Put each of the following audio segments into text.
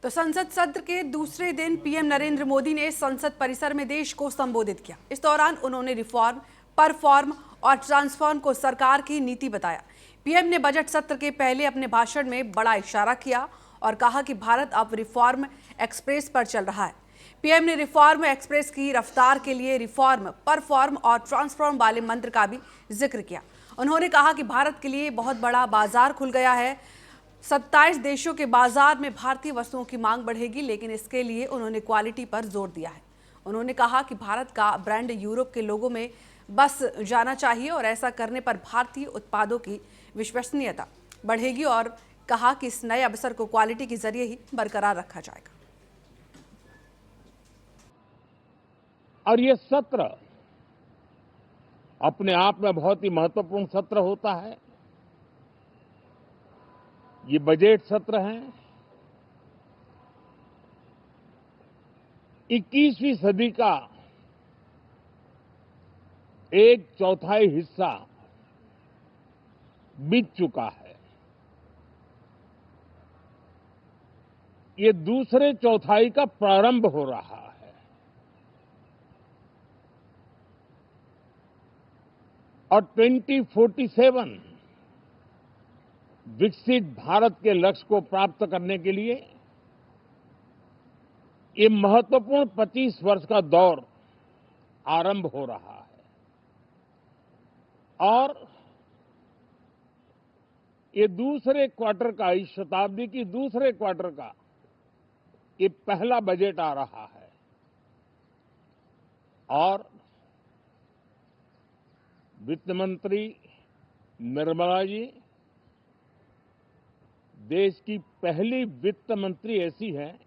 तो संसद सत्र के दूसरे दिन पीएम नरेंद्र मोदी ने संसद परिसर में देश को संबोधित किया। इस दौरान उन्होंने रिफॉर्म, परफॉर्म और ट्रांसफॉर्म को सरकार की नीति बताया। पीएम ने बजट सत्र के पहले अपने भाषण में बड़ा इशारा किया और कहा कि भारत अब रिफॉर्म एक्सप्रेस पर चल रहा है। पीएम ने रिफॉर्म एक्सप्रेस की रफ्तार के लिए रिफॉर्म, परफॉर्म और ट्रांसफॉर्म वाले मंत्र का भी जिक्र किया। उन्होंने कहा कि भारत के लिए बहुत बड़ा बाजार खुल गया है। 27 देशों के बाजार में भारतीय वस्तुओं की मांग बढ़ेगी, लेकिन इसके लिए उन्होंने क्वालिटी पर जोर दिया है। उन्होंने कहा कि भारत का ब्रांड यूरोप के लोगों में बस जाना चाहिए और ऐसा करने पर भारतीय उत्पादों की विश्वसनीयता बढ़ेगी और कहा कि इस नए अवसर को क्वालिटी के जरिए ही बरकरार रखा जाएगा। और ये सत्र अपने आप में बहुत ही महत्वपूर्ण सत्र होता है। ये बजट सत्र है। 21वीं सदी का एक चौथाई हिस्सा बीत चुका है। ये दूसरे चौथाई का प्रारंभ हो रहा है। और 2047 विकसित भारत के लक्ष्य को प्राप्त करने के लिए ये महत्वपूर्ण 25 वर्ष का दौर आरंभ हो रहा है। और ये दूसरे क्वार्टर का, इस शताब्दी की दूसरे क्वार्टर का ये पहला बजट आ रहा है। और वित्त मंत्री निर्मला जी देश की पहली वित्त मंत्री ऐसी है,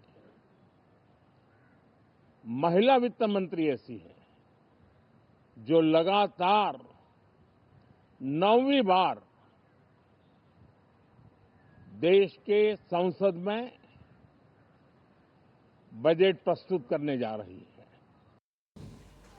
महिला वित्त मंत्री ऐसी है, जो लगातार 9वीं बार देश के संसद में बजट प्रस्तुत करने जा रही है।